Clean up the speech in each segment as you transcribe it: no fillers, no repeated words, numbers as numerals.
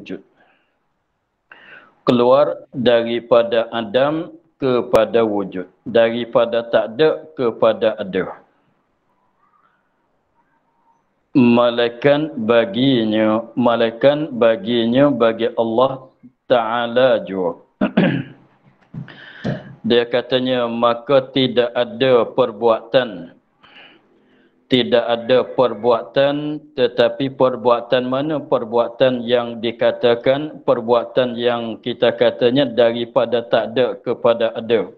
wujud. Keluar daripada Adam kepada wujud, daripada tak ada kepada ada. Malaikat baginya bagi Allah Ta'ala juga. Dia katanya, maka tidak ada perbuatan, tetapi perbuatan mana? Perbuatan yang dikatakan, perbuatan yang kita katanya daripada tak ada kepada ada.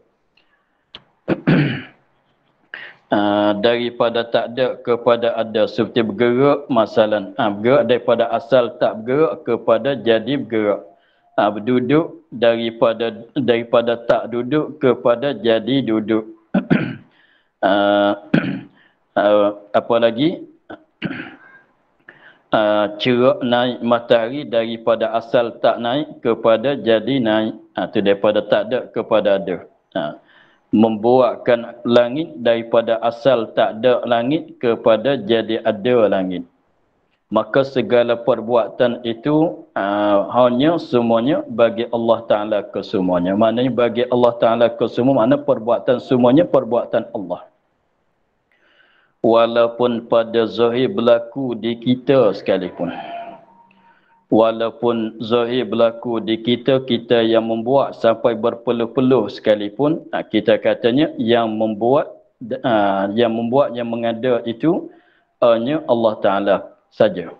Daripada tak ada kepada ada, seperti bergerak masalan, bergerak daripada asal tak bergerak kepada jadi bergerak. Duduk daripada tak duduk kepada jadi duduk. Apa lagi? Cerah naik matahari daripada asal tak naik kepada jadi naik. Itu daripada tak ada kepada ada. Membuatkan langit daripada asal tak ada langit kepada jadi ada langit. Maka segala perbuatan itu hanya semuanya bagi Allah Ta'ala kesemuanya. Maknanya bagi Allah Ta'ala kesemua, makna perbuatan semuanya perbuatan Allah. Walaupun pada zahir berlaku di kita sekalipun. Walaupun zahir berlaku di kita, kita yang membuat sampai berpeluh-peluh sekalipun, kita katanya yang mengada itu hanya Allah Ta'ala saja.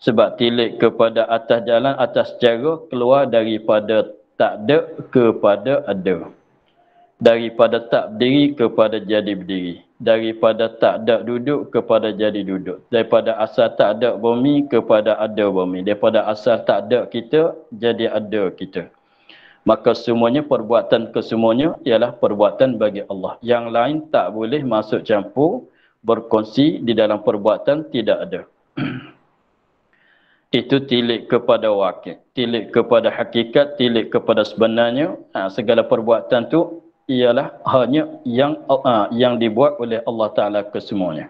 Sebab tilik kepada atas jalan, atas cara keluar daripada tak ada kepada ada. Daripada tak berdiri kepada jadi berdiri. Daripada tak ada duduk kepada jadi duduk. Daripada asal tak ada bumi kepada ada bumi. Daripada asal tak ada kita, jadi ada kita. Maka semuanya, perbuatan kesemuanya ialah perbuatan bagi Allah. Yang lain tak boleh masuk campur, berkongsi di dalam perbuatan, tidak ada. Itu tilik kepada wakil, tilik kepada hakikat, tilik kepada sebenarnya. Segala perbuatan tu ialah hanya yang dibuat oleh Allah Ta'ala kesemuanya.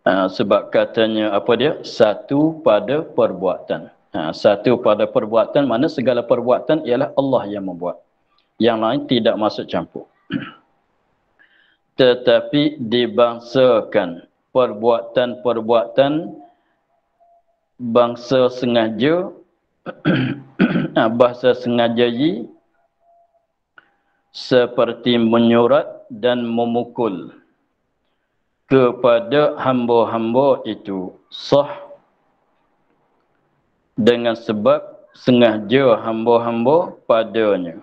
Sebab katanya apa dia? Satu pada perbuatan. Satu pada perbuatan, mana segala perbuatan ialah Allah yang membuat. Yang lain tidak masuk campur. Tetapi dibangsakan perbuatan-perbuatan bangsa sengaja, bahasa sengaja seperti menyurat dan memukul kepada hamba-hamba itu sah dengan sebab sengaja hamba-hamba padanya,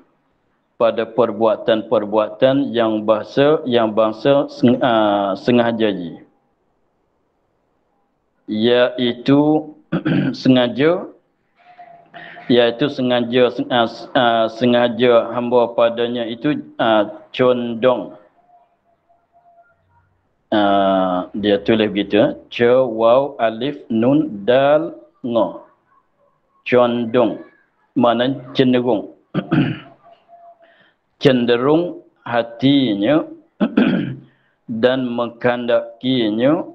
pada perbuatan-perbuatan yang bangsa sengaja, iaitu sengaja hamba padanya itu condong. Dia tulis begitu, ca waw alif nun dal nga, condong, maknanya cenderung. Cenderung hatinya dan mengkandakinya,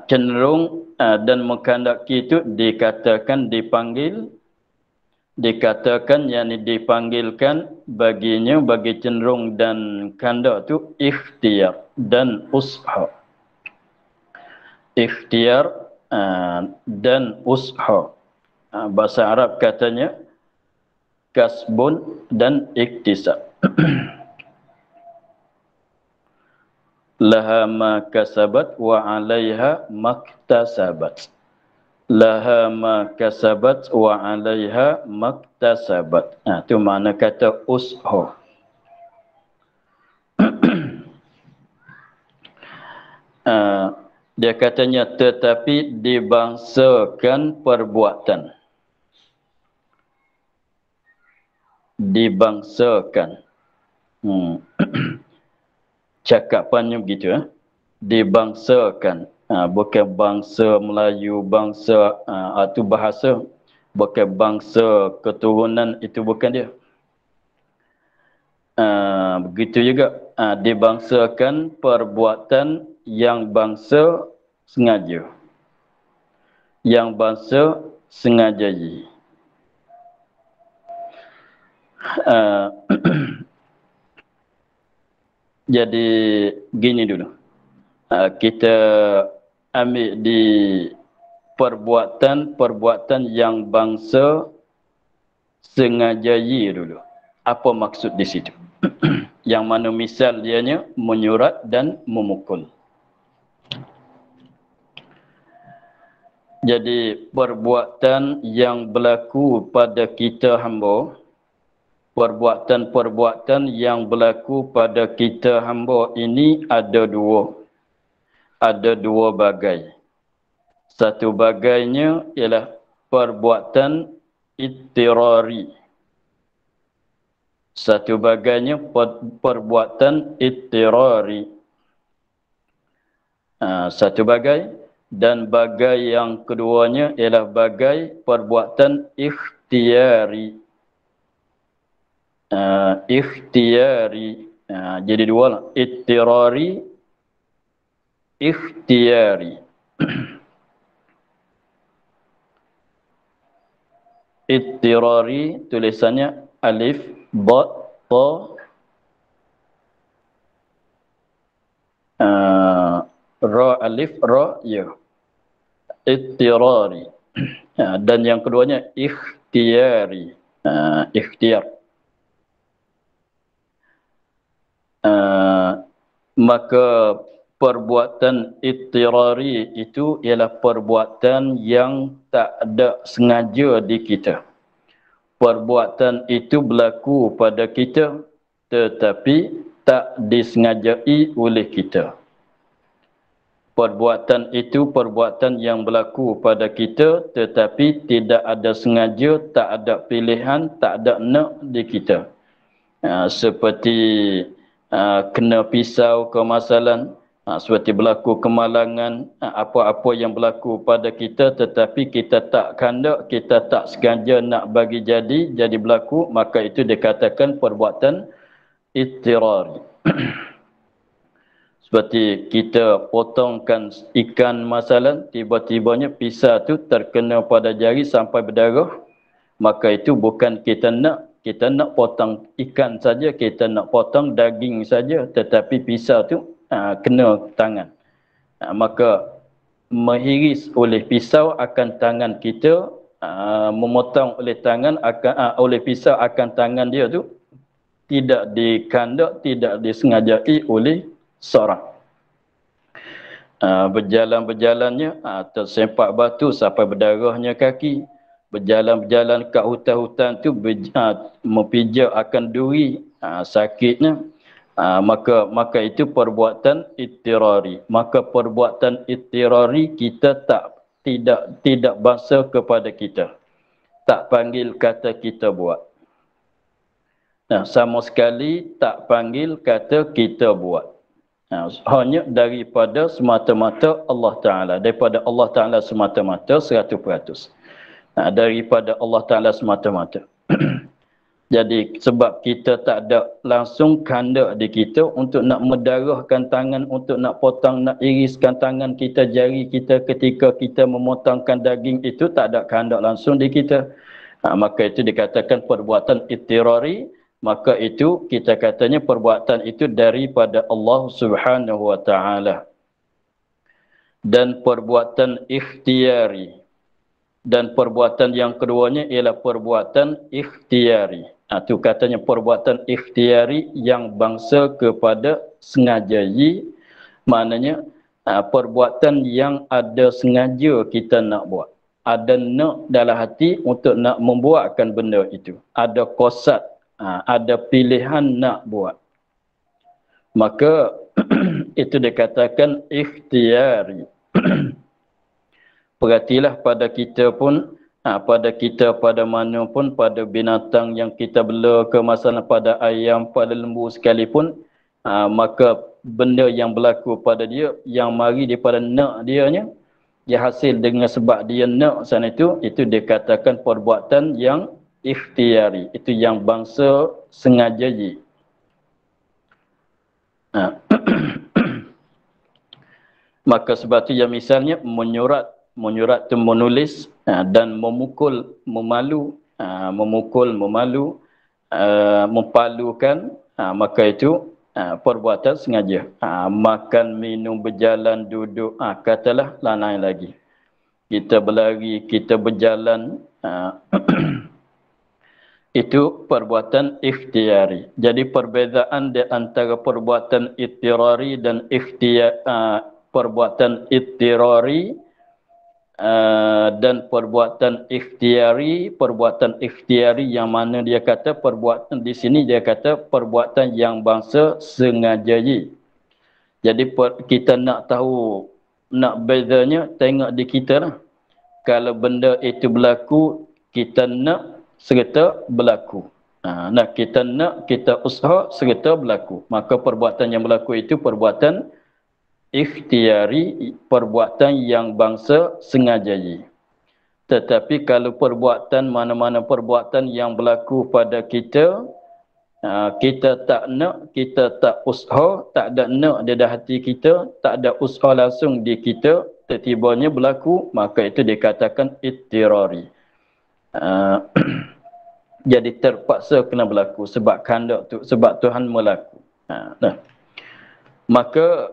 cenderung dan mengkandaki itu dikatakan dipanggilkan baginya, bagi cenderung dan kandak itu ikhtiar dan ushha. Ikhtiar dan ushha. Bahasa Arab katanya kasbun dan iktisab. Laha ma kasabat wa 'alaiha maktasabat. Laha ma kasabat wa 'alaiha maktasabat. Itu makna kata ushha. Dia katanya tetapi dibangsakan perbuatan. Dibangsakan. Cakapannya begitu, dibangsakan. Bukan bangsa Melayu, bangsa itu bahasa, bukan bangsa keturunan, itu bukan dia. Begitu juga dibangsakan perbuatan yang bangsa sengaja. Yang bangsa sengajai. Jadi gini dulu. Kita ambil di perbuatan yang bangsa sengajai dulu. Apa maksud di situ? Yang mana misal dianya menyurat dan memukul. Jadi perbuatan yang berlaku pada kita hamba, perbuatan yang berlaku pada kita hamba ini ada dua. Ada dua bagai. Satu bagainya ialah perbuatan ittirari. Satu bagainya perbuatan ittirari. Satu bagai. Dan bagai yang keduanya ialah bagai perbuatan ikhtiari. Ikhtiari. Jadi dua lah. Ittirari, ikhtiari. Ittirari tulisannya alif, ba, ta, ra, alif, ra, ya. Ittirari. Dan yang keduanya ikhtiari. Ikhtiar. Maka perbuatan ittirari itu ialah perbuatan yang tak ada sengaja di kita. Perbuatan itu berlaku pada kita tetapi tak disengajai oleh kita. Perbuatan itu perbuatan yang berlaku pada kita tetapi tidak ada sengaja, tak ada pilihan, tak ada nak di kita. Seperti kena pisau kemasalan, seperti berlaku kemalangan, apa-apa yang berlaku pada kita tetapi kita tak kandak, kita tak sengaja nak bagi jadi berlaku, maka itu dikatakan perbuatan ittirari. Seperti kita potongkan ikan masalan, tiba-tibanya pisau tu terkena pada jari sampai berdarah, maka itu bukan kita nak potong ikan saja, kita nak potong daging saja, tetapi pisau tu kena tangan. Maka mengiris oleh pisau akan tangan kita, memotong oleh tangan akan oleh pisau akan tangan dia tu tidak dikandak, tidak disengajai oleh seorang. Berjalan-berjalannya tersempak batu sampai berdarahnya kaki. Berjalan-berjalan kat hutan-hutan tu mempijak akan duri, sakitnya. Maka itu perbuatan ittirari. Maka perbuatan ittirari kita tidak bangsa kepada kita. Tak panggil kata kita buat. Sama sekali tak panggil kata kita buat. Hanya daripada semata-mata Allah Ta'ala. Daripada Allah Ta'ala semata-mata 100%. Daripada Allah Ta'ala semata-mata. Jadi sebab kita tak ada langsung kandak di kita untuk nak mendarahkan tangan, untuk nak potong, nak iriskan tangan kita, jari kita ketika kita memotongkan daging itu, tak ada kandak langsung di kita. Maka itu dikatakan perbuatan ittirari. Maka itu kita katanya perbuatan itu daripada Allah Subhanahu wa Ta'ala. Dan perbuatan ikhtiari. Dan perbuatan yang keduanya ialah perbuatan ikhtiari. Itu katanya perbuatan ikhtiari yang bangsa kepada sengajai. Maknanya perbuatan yang ada sengaja kita nak buat. Ada nak dalam hati untuk nak membuatkan benda itu. Ada qasad. Ada pilihan nak buat. Maka itu dikatakan ikhtiari. Perhatilah pada kita pun, pada mana pun, pada binatang yang kita bela ke, masalah pada ayam, pada lembu sekalipun, maka benda yang berlaku pada dia, yang mari daripada nak dianya, dia hasil dengan sebab dia nak sana itu dikatakan perbuatan yang ikhtiari. Itu yang bangsa sengajai. Maka sebab tu yang misalnya menyurat tu menulis dan memukul, memalu, mempalukan, maka itu perbuatan sengaja. Makan, minum, berjalan, duduk, katalah lain lagi. Kita berlari, kita berjalan, itu perbuatan ikhtiari. Jadi perbezaan di antara perbuatan ittirari dan perbuatan ittirari dan perbuatan ikhtiari yang mana dia kata perbuatan di sini dia kata perbuatan yang bangsa sengajai. Jadi kita nak tahu, nak bezanya, tengok di kita lah. Kalau benda itu berlaku, kita nak serta berlaku. Kita usaha serta berlaku. Maka perbuatan yang berlaku itu perbuatan ikhtiari, perbuatan yang bangsa sengajai. Tetapi kalau perbuatan, mana-mana perbuatan yang berlaku pada kita, kita tak nak, kita tak usaha, tak ada nak di dalam hati kita, tak ada usaha langsung di kita, tiba-tibanya berlaku, maka itu dikatakan ittirari. Jadi terpaksa kena berlaku sebab kehendak tu, sebab Tuhan melaku. Maka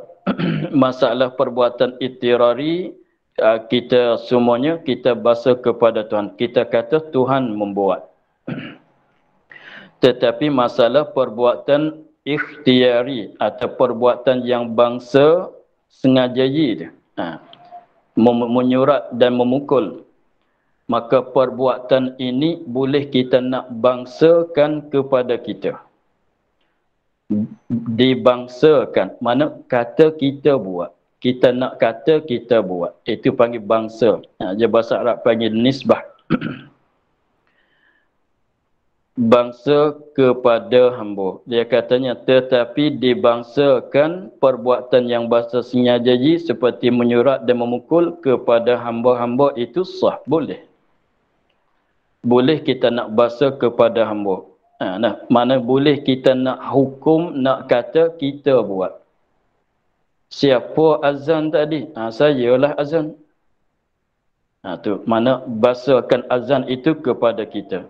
masalah perbuatan ittirari, kita semuanya kita basa kepada Tuhan. Kita kata Tuhan membuat. Tetapi masalah perbuatan ikhtiari atau perbuatan yang bangsa sengajai, menyurat dan memukul, maka perbuatan ini boleh kita nak bangsakan kepada kita. Dibangsakan, mana kata kita buat. Kita nak kata kita buat. Itu panggil bangsa. Dia bahasa Arab panggil nisbah. Bangsa kepada hamba. Dia katanya, tetapi dibangsakan perbuatan yang bahasa sengaja seperti menyurat dan memukul kepada hamba-hamba itu sah. Boleh. Boleh kita nak bahasa kepada hamba. Mana boleh kita nak hukum, nak kata kita buat. Siapa azan tadi? Sayalah azan. Tu mana bahasakan azan itu kepada kita.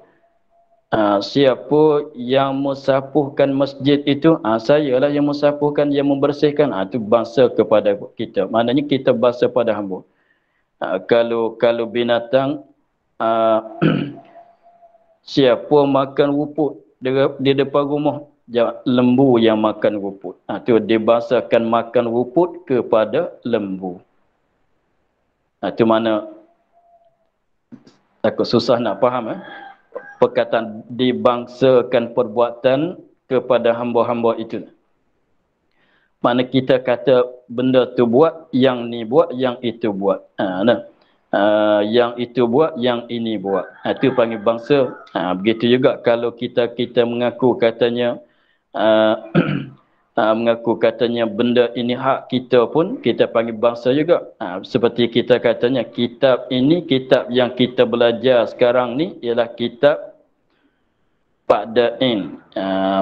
Siapa yang mensapuhkan masjid itu? Sayalah yang mensapuhkan, yang membersihkan. Itu bahasa kepada kita. Maknanya kita bahasa pada hamba. Kalau binatang, siapa makan rumput di depan rumah? Lembu yang makan rumput. Itu dibahasakan makan rumput kepada lembu. Itu mana takut susah nak faham. Perkataan dibangsakan perbuatan kepada hamba-hamba itu. Mana kita kata benda tu buat, yang ni buat, yang itu buat. Yang itu buat, yang ini buat. Itu panggil bangsa. Begitu juga kalau kita mengaku katanya mengaku katanya benda ini hak kita pun, kita panggil bangsa juga. Seperti kita katanya kitab ini, kitab yang kita belajar sekarang ni ialah kitab Padain.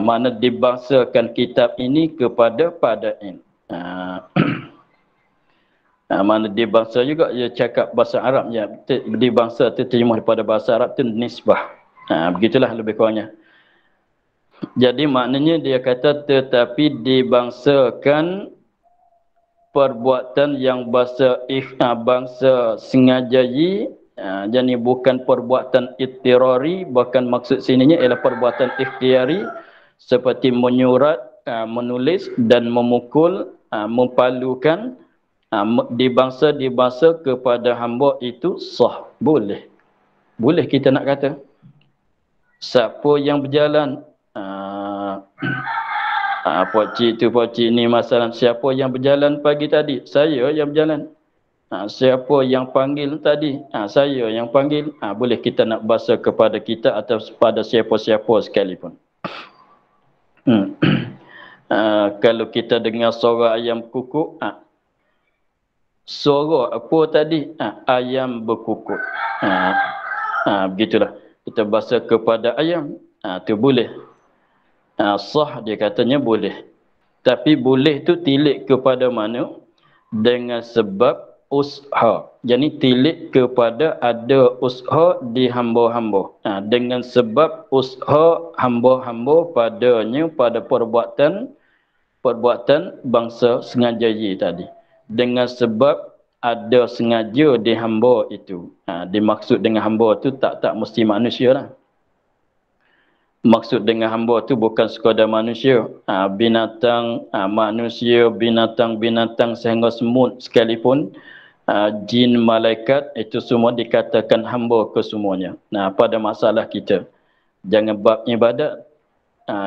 Mana dibangsakan kitab ini kepada Padain. Mana dibangsa juga, dia cakap bahasa Arab, ya, dibangsa itu terjemah daripada bahasa Arab itu nisbah. Begitulah lebih kurangnya. Jadi maknanya dia kata tetapi dibangsakan perbuatan yang bangsa sengajai, jadi bukan perbuatan ittirari, bahkan maksud sininya ialah perbuatan ikhtiari seperti menyurat, menulis dan memukul, mempalukan, dibangsa kepada hamba itu sah. Boleh. Boleh kita nak kata. Siapa yang berjalan, pocik ni masalah, siapa yang berjalan pagi tadi? Saya yang berjalan. Siapa yang panggil tadi? Saya yang panggil. Boleh kita nak bahasa kepada kita atau pada siapa-siapa sekalipun. Kalau kita dengar suara ayam kukuk, suara apa tadi? Ayam berkukuk. Begitulah. Kita bahasa kepada ayam. Itu boleh. Sah dia katanya boleh. Tapi boleh tu tilik kepada mana? dengan sebab usaha. Jadi tilik kepada ada usaha di hamba-hamba. Dengan sebab usaha hamba-hamba padanya pada perbuatan bangsa sengaja ye tadi. Dengan sebab ada sengaja di hamba itu. Dimaksud dengan hamba tu tak mesti manusia lah. Maksud dengan hamba tu bukan sekadar manusia. Binatang, manusia, binatang-binatang sehingga semut sekalipun, jin, malaikat, itu semua dikatakan hamba kesemuanya. Pada masalah kita, jangan bab ibadat.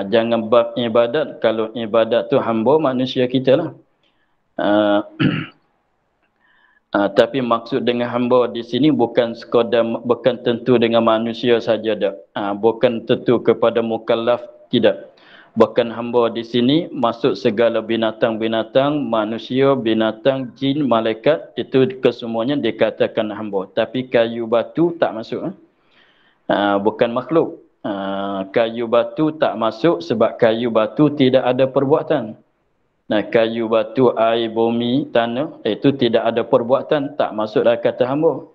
Jangan bab ibadat. Kalau ibadat tu hamba manusia kita lah. Tapi maksud dengan hamba di sini bukan tentu dengan manusia saja dak. Bukan tentu kepada mukallaf, tidak. Bukan hamba di sini masuk segala binatang-binatang, manusia, binatang, jin, malaikat, itu kesemuanya dikatakan hamba. Tapi kayu batu tak masuk. Bukan makhluk. Kayu batu tak masuk sebab kayu batu tidak ada perbuatan. Kayu, batu, air, bumi, tanah, itu tidak ada perbuatan, tak masuk dalam kata hamba.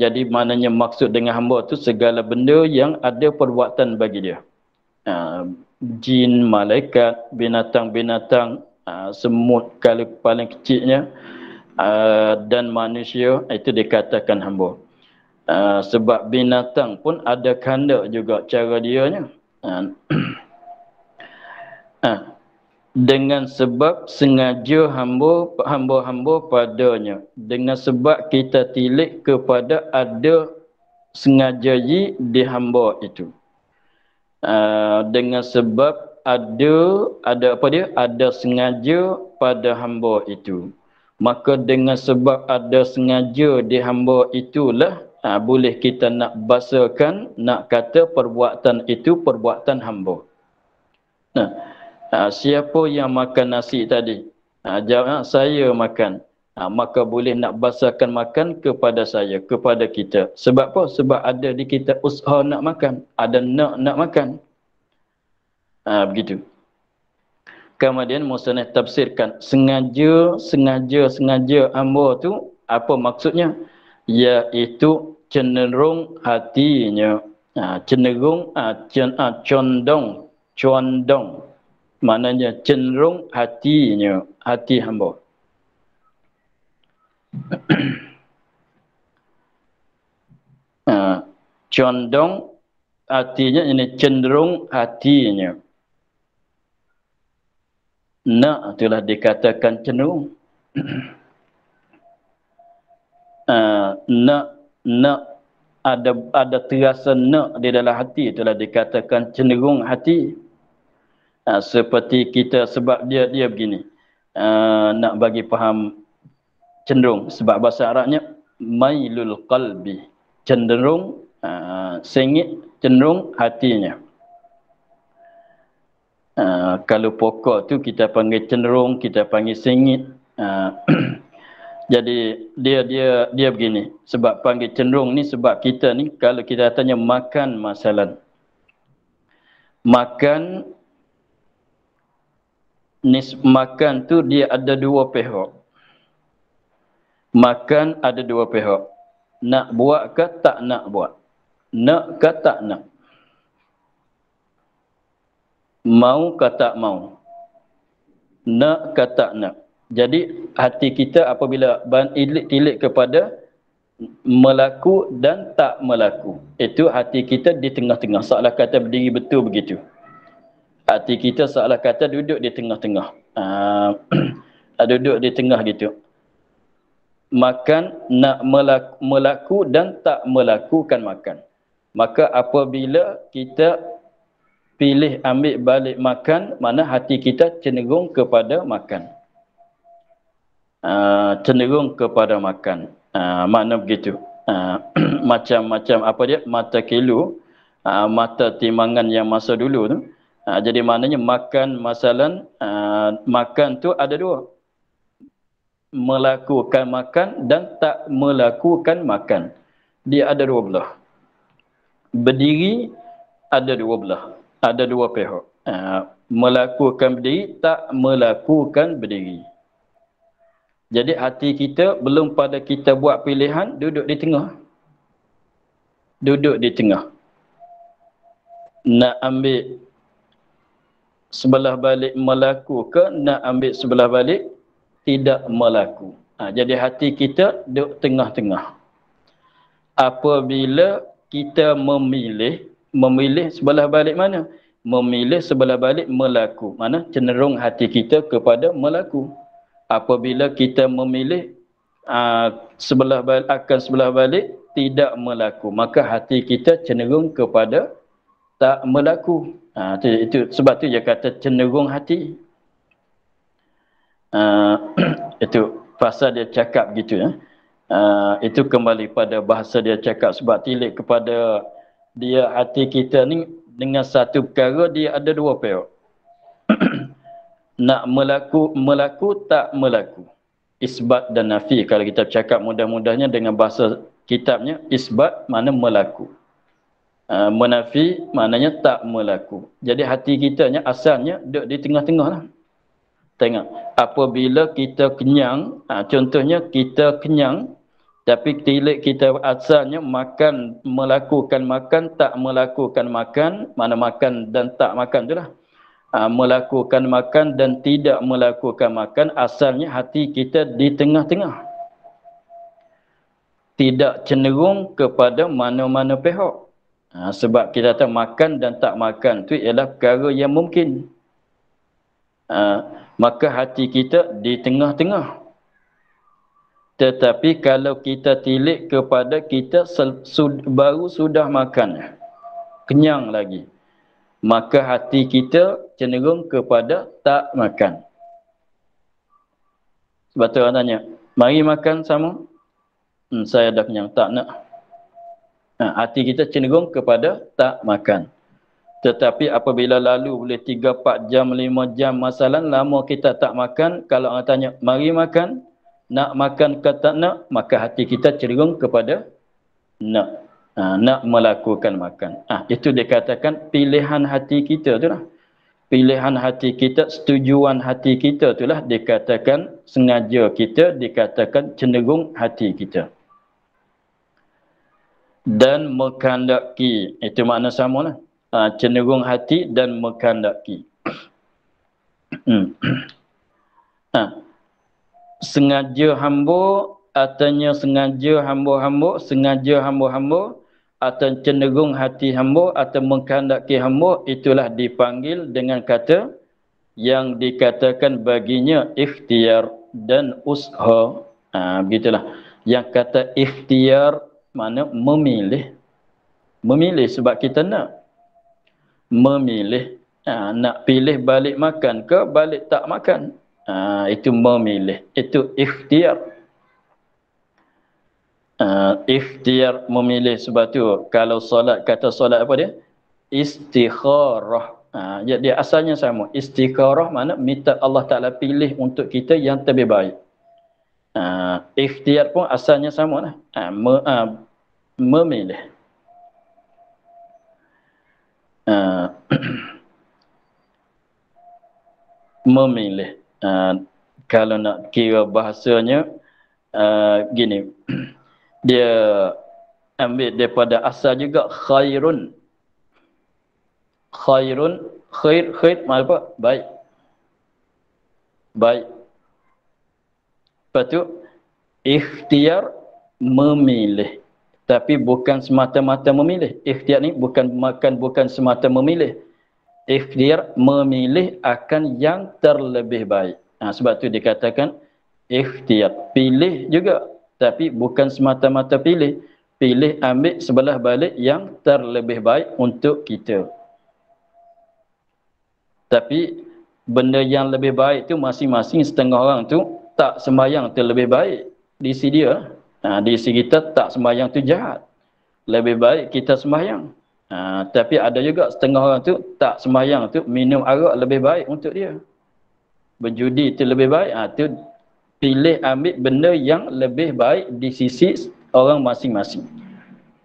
Jadi maknanya maksud dengan hamba tu segala benda yang ada perbuatan bagi dia. Jin, malaikat, binatang-binatang, semut kalau paling kecilnya, dan manusia, itu dikatakan hamba. Sebab binatang pun ada kehendak juga cara dianya. Dengan sebab sengaja hamba-hamba padanya. Dengan sebab kita tilik kepada ada sengaja di hamba itu. Dengan sebab ada sengaja pada hamba itu. Maka dengan sebab ada sengaja di hamba itulah boleh kita nak bahasakan, nak kata perbuatan itu perbuatan hamba. Siapa yang makan nasi tadi? Jawab, saya makan. Maka boleh nak bahasakan makan kepada saya, kepada kita. Sebab apa? Sebab ada di kita usaha nak makan. Ada nak makan. Begitu. Kemudian musannif tafsirkan. Sengaja hamba tu, apa maksudnya? Iaitu cenderung hatinya. Cenderung, condong. Maknanya cenderung hatinya, hati hamba. Condong artinya ini cenderung hatinya. Nak itulah dikatakan cenderung. Nak ada terasa nak di dalam hati, itulah dikatakan cenderung hati. Seperti kita, sebab dia begini, nak bagi faham cenderung, sebab bahasa Arabnya mailul qalbi, cenderung, sengit, cenderung hatinya. Kalau pokok tu kita panggil cenderung, kita panggil sengit. Jadi dia begini, sebab panggil cenderung ni sebab kita ni kalau kita tanya makan masalan, makan tu dia ada dua pihak. Makan ada dua pihak. Nak buat ke tak nak buat? Nak ke tak nak? Mau ke tak mau? Nak ke tak nak? Jadi hati kita apabila tilik kepada melaku dan tak melaku, itu hati kita di tengah-tengah. Seolah kata berdiri betul begitu. Hati kita seolah kata duduk di tengah-tengah. Duduk di tengah gitu. Makan, nak melaku dan tak melakukan makan. Maka apabila kita pilih ambil balik makan, mana hati kita cenderung kepada makan. Cenderung kepada makan. Makna begitu. Macam-macam apa dia? Mata kilu, mata timangan yang masa dulu tu. Jadi maknanya makan masalan, makan tu ada dua. Melakukan makan dan tak melakukan makan. Dia ada dua belah. Berdiri ada dua belah. Ada dua pihak. Melakukan berdiri, tak melakukan berdiri. Jadi hati kita belum pada kita buat pilihan, duduk di tengah. Duduk di tengah. Nak ambil sebelah balik melaku ke, nak ambil sebelah balik tidak melaku. Jadi hati kita duduk tengah-tengah. Apabila kita memilih sebelah balik mana? Memilih sebelah balik melaku. Mana? Cenderung hati kita kepada melaku. Apabila kita memilih sebelah balik tidak melaku, maka hati kita cenderung kepada tak melaku. Itu sebab tu dia kata cenderung hati. Itu pasal dia cakap gitu ya. Itu kembali pada bahasa dia cakap, sebab tilik kepada dia hati kita ni dengan satu perkara dia ada dua pihak. Nak melaku tak melaku. Isbat dan nafi. Kalau kita cakap mudah-mudahnya dengan bahasa kitabnya, isbat mana melaku. Menafi maknanya tak melaku. Jadi hati kita asalnya duduk di tengah-tengah lah. Tengok, apabila kita kenyang, contohnya kita kenyang, tapi tilik kita asalnya melakukan makan, tak melakukan makan, mana makan dan tak makan tu lah. Melakukan makan dan tidak melakukan makan, asalnya hati kita di tengah-tengah. Tidak cenderung kepada mana-mana pihak. Sebab kita tahu makan dan tak makan tu ialah perkara yang mungkin. Maka hati kita di tengah-tengah. Tetapi kalau kita tilik kepada kita baru sudah makan, kenyang lagi, maka hati kita cenderung kepada tak makan. Sebab tu orang tanya, mari makan sama? Saya dah kenyang, tak nak. Hati kita cenderung kepada tak makan. Tetapi apabila lalu boleh 3-4 jam, 5 jam masalah, lama kita tak makan, kalau orang tanya, mari makan, nak makan ke tak nak, maka hati kita cenderung kepada nak. Nak melakukan makan. Itu dikatakan pilihan hati kita tu lah. Pilihan hati kita, setujuan hati kita tu lah dikatakan sengaja kita, dikatakan cenderung hati kita. Dan menghendaki, itu makna sama lah. Cenderung hati dan menghendaki. Sengaja hamba, artinya sengaja hamba, atau cenderung hati hamba, atau menghendaki hamba, itulah dipanggil dengan kata yang dikatakan baginya ikhtiar dan usaha. Begitulah. Yang kata ikhtiar mana memilih. Memilih sebab kita nak. Memilih. Nak pilih balik makan ke balik tak makan. Itu memilih. Itu ikhtiar. Ikhtiar memilih. Sebab tu kalau solat, kata solat apa dia? Istikharah. Dia asalnya sama. Istikharah mana minta Allah Ta'ala pilih untuk kita yang lebih baik. Ikhtiar pun asalnya sama lah. Memilih. Memilih. Kalau nak kira bahasanya gini, dia ambil daripada asal juga khairun. Khair apa? Baik. Lepas tu ikhtiar memilih. Tapi bukan semata-mata memilih. Ikhtiar ni bukan semata memilih. Ikhtiar memilih akan yang terlebih baik. Sebab tu dikatakan ikhtiar. Pilih juga. Tapi bukan semata-mata pilih. Pilih ambil sebelah balik yang terlebih baik untuk kita. Tapi benda yang lebih baik tu masing-masing setengah orang tu tak sembahyang tu lebih baik. Di sini dia. Di sini kita tak sembahyang tu jahat. Lebih baik kita sembahyang. Tapi ada juga setengah orang tu tak sembahyang tu minum arak lebih baik untuk dia. Berjudi tu lebih baik. Tu pilih ambil benda yang lebih baik di sisi orang masing-masing.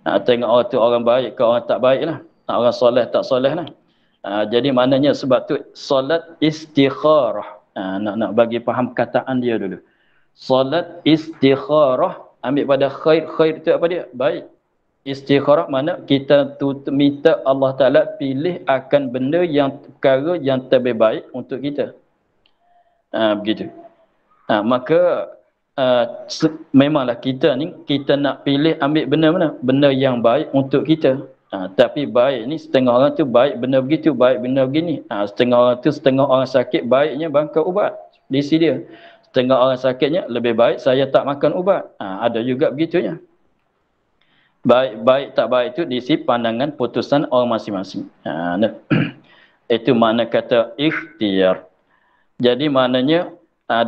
Tengok orang tu orang baik ke orang tak baik lah. Orang soleh tak soleh lah. Jadi maknanya sebab tu solat istikharah. Nak bagi faham kataan dia dulu. Solat istikharah ambil pada khair. Khair itu apa dia? Baik. Istikharah mana kita minta Allah Ta'ala pilih akan benda yang perkara yang terbaik baik untuk kita. Begitu. Maka memanglah kita ni kita nak pilih ambil benda mana? Benda yang baik untuk kita. Tapi baik ni setengah orang tu baik benda begitu, baik benda begini. Setengah orang tu, setengah orang sakit baiknya bangkau ubat. Di sini dia. Setengah orang sakitnya lebih baik saya tak makan ubat. Ada juga begitunya. Baik tak baik itu di sini pandangan putusan orang masing-masing. Itu makna kata ikhtiar. Jadi maknanya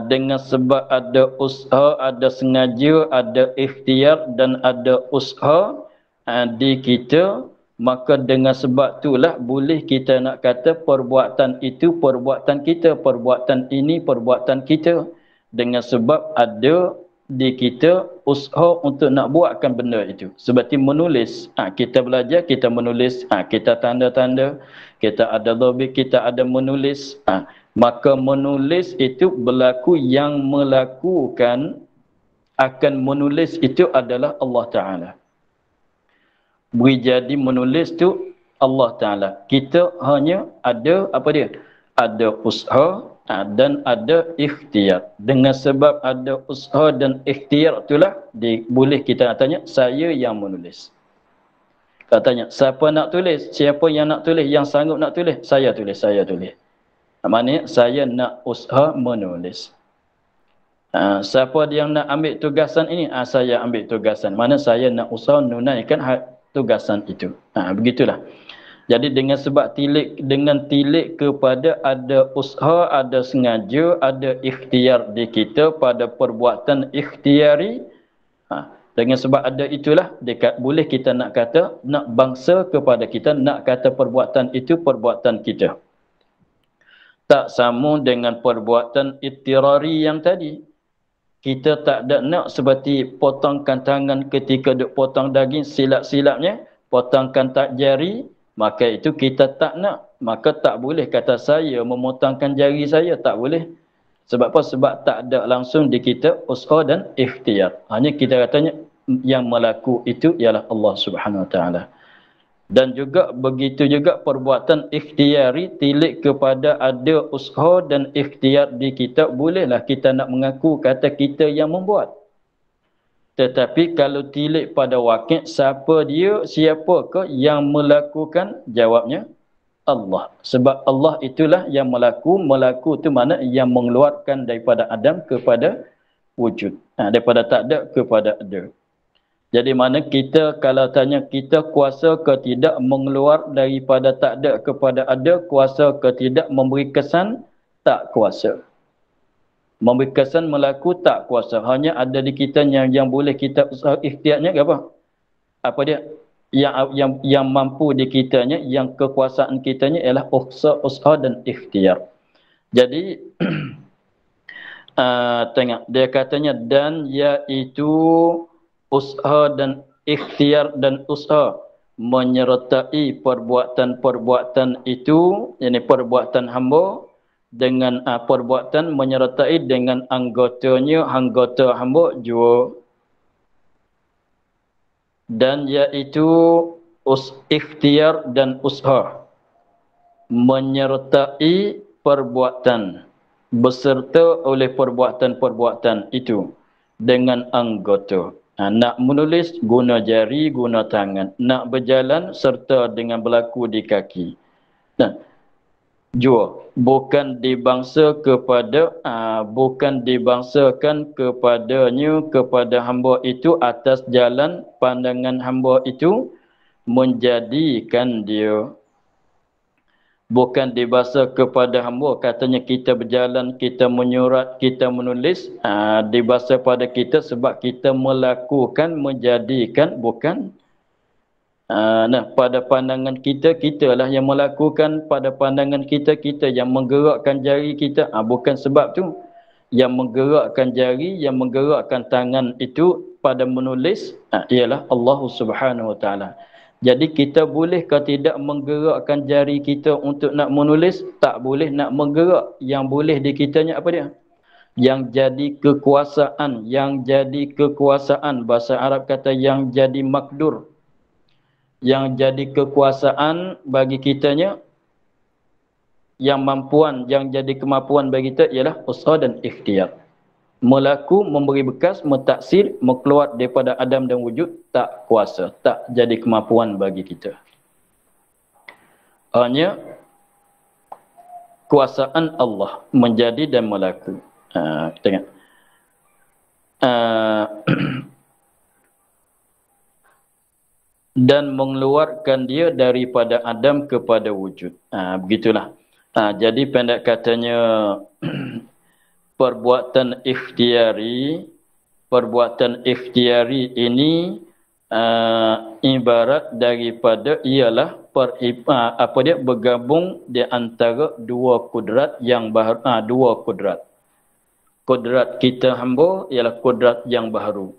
dengan sebab ada usaha, ada sengaja, ada ikhtiar dan ada usaha di kita, maka dengan sebab itulah boleh kita nak kata perbuatan itu perbuatan kita, perbuatan ini perbuatan kita, dengan sebab ada di kita usaha untuk nak buatkan benda itu. Seperti menulis, kita belajar, kita menulis, kita tanda-tanda, kita ada lobby, kita ada menulis, maka menulis itu berlaku, yang melakukan akan menulis itu adalah Allah Ta'ala. Beri jadi menulis tu Allah Ta'ala. Kita hanya ada apa dia? Ada usaha dan ada ikhtiar. Dengan sebab ada usaha dan ikhtiar itulah boleh kita nak tanya, saya yang menulis. Katanya, siapa nak tulis? Siapa yang nak tulis? Yang sanggup nak tulis? Saya tulis, saya tulis. Maknanya saya nak usaha menulis. Siapa yang nak ambil tugasan ini? Saya ambil tugasan. Mana saya nak usaha menunaikan tugasan itu. Begitulah. Jadi dengan sebab dengan tilik kepada ada usaha, ada sengaja, ada ikhtiar di kita pada perbuatan ikhtiari. Dengan sebab ada itulah boleh kita nak kata, nak bangsa kepada kita, nak kata perbuatan itu perbuatan kita. Tak sama dengan perbuatan ittirari yang tadi. Kita tak ada nak seperti potongkan tangan ketika duk potong daging, silap-silapnya, potongkan tak jari, maka itu kita tak nak. Maka tak boleh kata saya memotongkan jari saya, tak boleh. Sebab apa? Sebab tak ada langsung di kita usaha dan ikhtiar. Hanya kita katanya yang melaku itu ialah Allah Subhanahu Wa Taala. Dan juga begitu juga perbuatan ikhtiari, tilik kepada ada usaha dan ikhtiar di kita, bolehlah kita nak mengaku kata kita yang membuat. Tetapi kalau tilik pada wakil, siapa dia, siapakah yang melakukan? Jawabnya Allah. Sebab Allah itulah yang melaku. Melaku itu mana? Yang mengeluarkan daripada Adam kepada wujud. Daripada tak ada kepada ada. Jadi mana kita kalau tanya kita kuasa ke tidak mengeluar daripada tak ada kepada ada, kuasa ke tidak memberi kesan? Tak kuasa. Memberi kesan melaku tak kuasa. Hanya ada di kita yang boleh kita usaha ikhtiarnya apa? Apa dia? Yang mampu di kitanya, yang kekuasaan kitanya ialah usaha dan ikhtiar. Jadi tengok dia katanya dan iaitu usaha dan ikhtiar dan usaha menyertai perbuatan-perbuatan itu, yakni perbuatan hamba dengan perbuatan menyertai dengan anggotanya, anggota hamba jua. Dan iaitu ikhtiar dan usaha menyertai perbuatan beserta oleh perbuatan-perbuatan itu dengan anggota. Nak menulis guna jari, guna tangan. Nak berjalan serta dengan berlaku di kaki. Jua bukan dibangsa kepada bukan dibangsakan kepadanya, kepada hamba itu atas jalan pandangan hamba itu menjadikan dia. Bukan dibahasa kepada hamba, katanya kita berjalan, kita menyurat, kita menulis, dibahasa pada kita sebab kita melakukan, menjadikan, bukan. Pada pandangan kita, kitalah yang melakukan, pada pandangan kita, kita yang menggerakkan jari kita, bukan sebab tu. Yang menggerakkan jari, yang menggerakkan tangan itu pada menulis, ialah Allah Subhanahu Wa Taala. Jadi kita boleh ke tidak menggerakkan jari kita untuk nak menulis? Tak boleh nak menggerak. Yang boleh di kitanya apa dia? yang jadi kekuasaan, yang jadi kekuasaan, bahasa Arab kata yang jadi makdur, yang jadi kekuasaan bagi kitanya, yang mampuan, yang jadi kemampuan bagi kita ialah usaha dan ikhtiar. Melaku, memberi bekas, mentaksir, mengeluar daripada adam dan wujud, tak kuasa, tak jadi kemampuan bagi kita. Hanya kuasaan Allah menjadi dan melaku. Kita ingat. Dan mengeluarkan dia daripada adam kepada wujud. Begitulah. Jadi pendek katanya perbuatan ikhtiari ini ibarat daripada ialah bergabung di antara dua kudrat yang baharu, dua kudrat. Kudrat kita hamba ialah kudrat yang baharu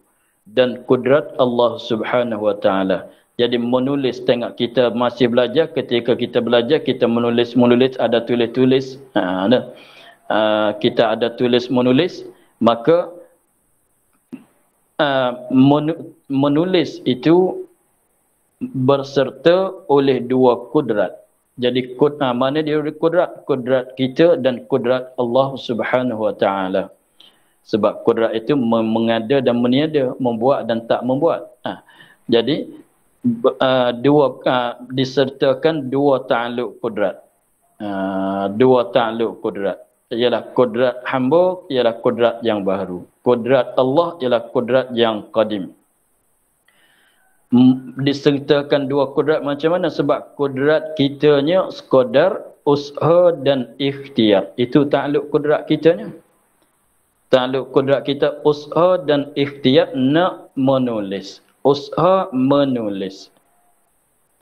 dan kudrat Allah Subhanahu wa taala. Jadi menulis, tengok kita masih belajar, ketika kita belajar kita menulis ada tulis-tulis, kita ada tulis menulis, maka menulis itu berserta oleh dua kudrat. Jadi mana dia kudrat kita dan kudrat Allah Subhanahu wa taala. Sebab kudrat itu mengada dan meniada, membuat dan tak membuat. Jadi disertakan dua ta'alluq kudrat. Dua ta'alluq kudrat. Ialah kudrat hamba, ialah kudrat yang baharu. Kudrat Allah ialah kudrat yang qadim. Disertakan dua kudrat macam mana? Sebab kudrat kitanya sekadar usaha dan ikhtiar. Itu ta'alluq kudrat kitanya. Ta'alluq kudrat kita usaha dan ikhtiar nak menulis. Usaha menulis.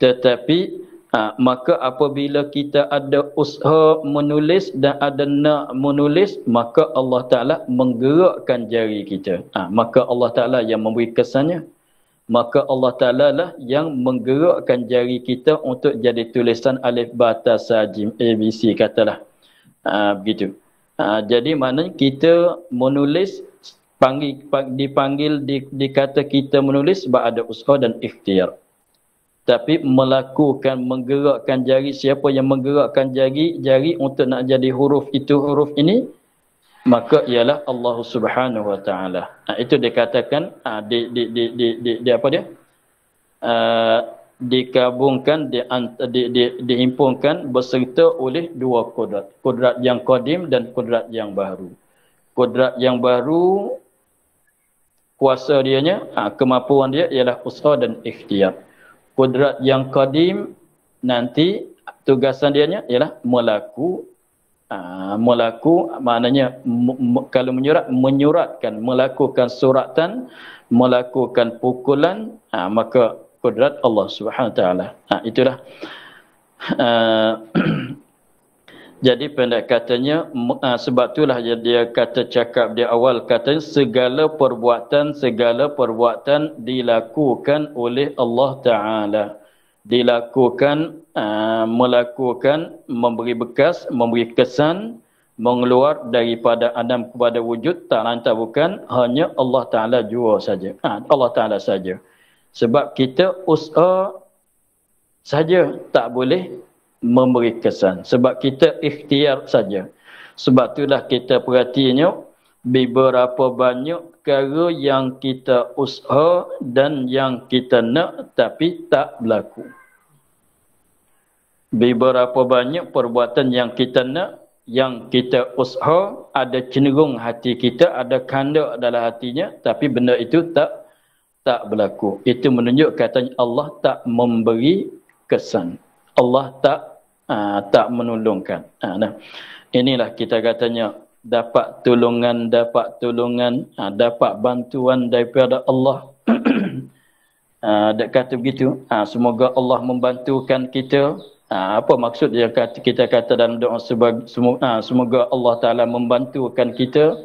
Tetapi maka apabila kita ada usaha menulis dan ada nak menulis, maka Allah Ta'ala menggerakkan jari kita. Maka Allah Ta'ala yang memberi kesannya. Maka Allah Ta'ala lah yang menggerakkan jari kita untuk jadi tulisan alif, ba, ta, sa, jim, ABC katalah. Begitu. Jadi maknanya kita menulis, dipanggil dikata kita menulis sebab ada usaha dan ikhtiar. Tapi melakukan, menggerakkan jari, siapa yang menggerakkan jari untuk nak jadi huruf itu, huruf ini, maka ialah Allah Subhanahu wa taala. Itu dikatakan digabungkan, dihimpunkan berserta oleh dua kudrat. Kudrat yang qadim dan kudrat yang baru. Kudrat yang baru, kuasa dianya, kemampuan dia ialah usaha dan ikhtiar. Kudrat yang qadim nanti tugasan dianya ialah melaku. Melaku maknanya kalau menyuratkan, melakukan suratan, melakukan pukulan, maka kudrat Allah Subhanahu wa taala. Itulah. Jadi pendek katanya, sebab itulah dia kata cakap di awal, kata segala perbuatan dilakukan oleh Allah Ta'ala. Dilakukan, melakukan, memberi bekas, memberi kesan, mengeluar daripada adam kepada wujud, tak lain tak bukan, hanya Allah Ta'ala jua saja. Allah Ta'ala saja. Sebab kita usaha saja tak boleh memberi kesan. Sebab kita ikhtiar saja. Sebab itulah kita perhatinya, beberapa banyak perkara yang kita usaha dan yang kita nak tapi tak berlaku. Beberapa banyak perbuatan yang kita nak, yang kita usaha, ada cenderung hati kita, ada kehendak dalam hatinya, tapi benda itu tak berlaku. Itu menunjuk katanya Allah tak memberi kesan. Allah tak menolongkan. Inilah kita katanya dapat tolongan, dapat bantuan daripada Allah. Dia kata begitu. Semoga Allah membantukan kita. Apa maksud dia kita kata dalam doa, semoga Allah Ta'ala membantukan kita,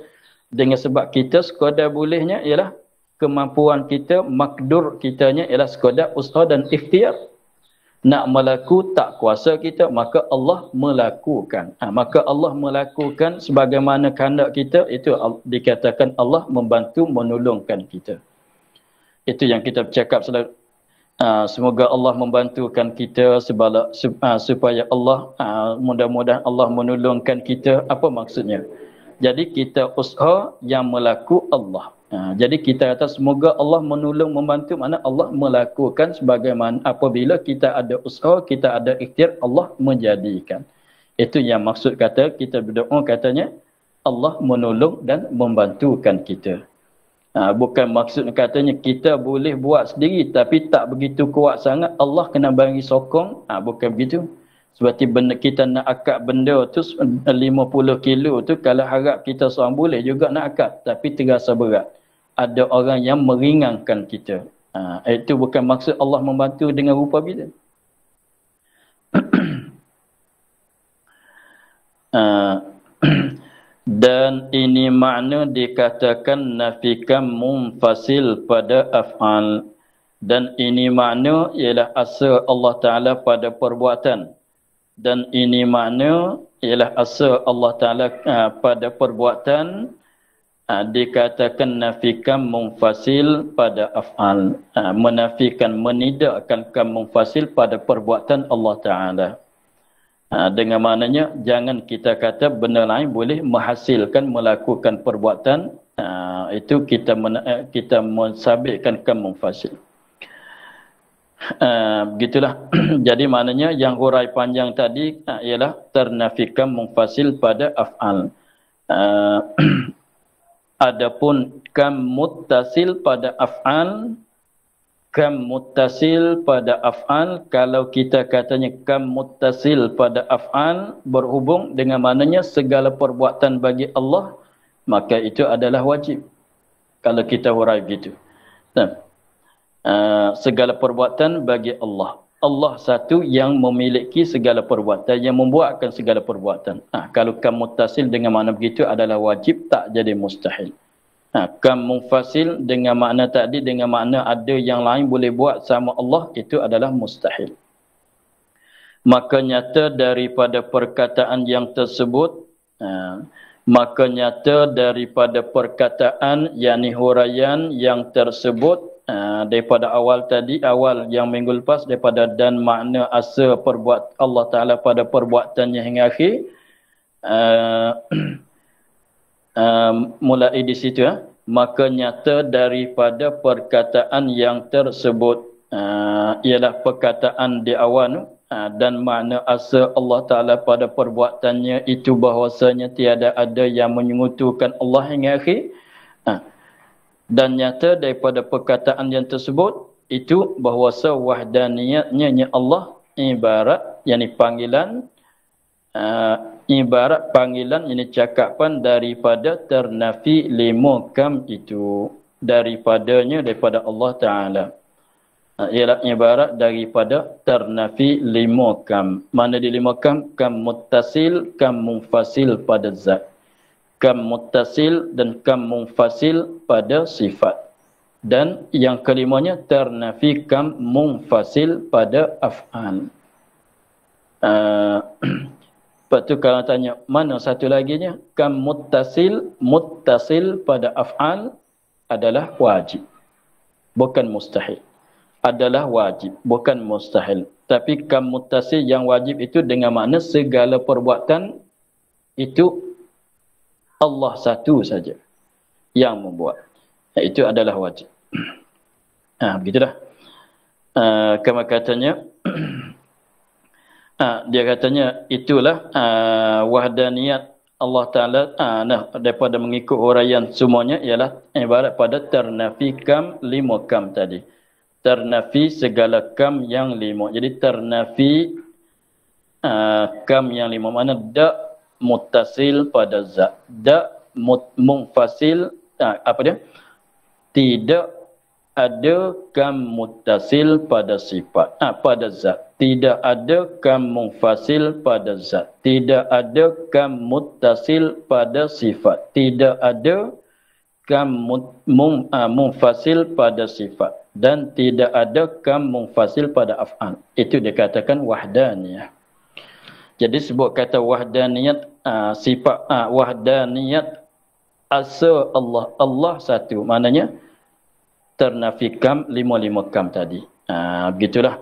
dengan sebab kita sekadar bolehnya ialah kemampuan kita, makdur kitanya ialah sekadar usaha dan ikhtiar. Nak melaku tak kuasa kita, maka Allah melakukan. Maka Allah melakukan sebagaimana kehendak kita, itu dikatakan Allah membantu menolongkan kita. Itu yang kita bercakap selalu. Semoga Allah membantukan kita supaya Allah, mudah-mudahan Allah menolongkan kita. Apa maksudnya? Jadi kita usaha yang melaku Allah. Jadi kita kata semoga Allah menolong, membantu, mana Allah melakukan sebagaimana apabila kita ada usaha, kita ada ikhtiar, Allah menjadikan. Itu yang maksud kata kita berdoa, katanya Allah menolong dan membantukan kita. Bukan maksud katanya kita boleh buat sendiri tapi tak begitu kuat sangat, Allah kena bagi sokong. Bukan begitu. Seperti benda kita nak akad benda tu 50 kilo tu, kalau harap kita seorang boleh juga nak akad, tapi terasa berat. Ada orang yang meringankan kita. Itu bukan maksud Allah membantu dengan rupa bila. Dan ini makna dikatakan nafikan munfasil pada af'al. Dan ini makna ialah asal Allah Ta'ala pada perbuatan. Dan ini makna ialah asal Allah Ta'ala pada perbuatan, dikatakan nafikan munfasil pada af'al. Menafikan, menidakkan munfasil pada perbuatan Allah Ta'ala. Dengan maknanya jangan kita kata benda lain boleh menghasilkan, melakukan perbuatan, itu kita mensabitkan munfasil. Begitulah. Jadi maknanya yang hurai panjang tadi ialah ternafikan munfasil pada af'al. Adapun kam muttasil pada af'al, kam muttasil pada af'al, kalau kita katanya kam muttasil pada af'al berhubung dengan maknanya segala perbuatan bagi Allah, maka itu adalah wajib. Kalau kita hurai begitu. Segala perbuatan bagi Allah. Allah satu yang memiliki segala perbuatan, yang membuatkan segala perbuatan. Kalau kam muttasil dengan makna begitu adalah wajib, tak jadi mustahil. Kam munfasil dengan makna tadi, dengan makna ada yang lain boleh buat sama Allah, itu adalah mustahil. Maka nyata daripada perkataan yang tersebut, maka nyata daripada perkataan yakni huraian yang tersebut, daripada awal tadi, awal yang minggu lepas, daripada dan makna asal perbuat Allah Ta'ala pada perbuatannya hingga akhir, mulai di situ, maka nyata daripada perkataan yang tersebut, ialah perkataan di awal, dan makna asal Allah Ta'ala pada perbuatannya itu bahwasanya tiada ada yang menyekutukan Allah hingga akhir. Dan nyata daripada perkataan yang tersebut itu bahawasa wahdaniyatnya Allah ibarat, yakni panggilan, ibarat panggilan, ini cakapan daripada ternafi 5 kam itu, daripadanya, daripada Allah Ta'ala. Ialah ibarat daripada ternafi 5 kam. Mana di 5 kam? Kam muttasil, kam munfasil pada zat. Kam muttasil dan kam munfasil pada sifat. Dan yang kelimanya ternafi kam munfasil pada af'al. Lepas tu kalau tanya mana satu laginya, kam muttasil, muttasil pada af'al adalah wajib, bukan mustahil. Adalah wajib, bukan mustahil. Tapi kam muttasil yang wajib itu dengan makna segala perbuatan itu Allah satu saja yang membuat. Itu adalah wajib. Begitulah. Kama katanya, dia katanya itulah wahdaniyat Allah Ta'ala, daripada mengikut huraian semuanya ialah ibarat pada ternafi kam 5 kam tadi. Ternafi segala kam yang 5. Jadi ternafi kam yang 5 mana dak muttasil pada zat, dak munfasil, apa dia? Tidak ada kam muttasil pada sifat, pada zat. Tidak ada kam munfasil pada zat. Tidak ada kam muttasil pada sifat. Tidak ada kam munfasil pada sifat. dan tidak ada kam munfasil pada af'al. Itu dikatakan wahdaniyah. Jadi sebut kata wahdaniyat, sifat wahdaniyat asa Allah. Allah satu. Maknanya ternafi kam, lima kam tadi. Begitulah.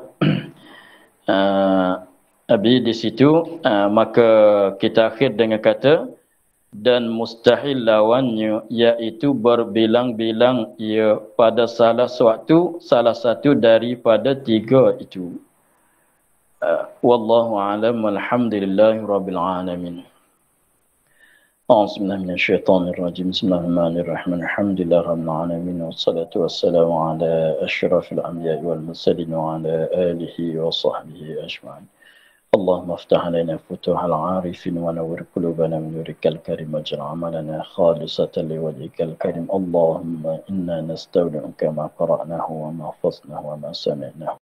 Habis di situ maka kita akhir dengan kata dan mustahil lawannya, iaitu berbilang-bilang ia pada salah satu daripada tiga itu. Wallahu a'lam, walhamdulillahi rabbil alamin. A'udzubillahi minasyaitonir rajim. Bismillahirrahmanirrahim. Alhamdulillahi rabbil alamin, wassalatu wassalamu ala asyrafil anbiya'i wal mursalin wa ala alihi wa sahbihi ajma'in. اللهم افتح علينا فتوح العارفين ونور قلوبنا من نورك الكريم واجعل عملنا خالصة لوجهك الكريم. اللهم إنا نستودعك ما قرأناه وما حفظناه وما سمعناه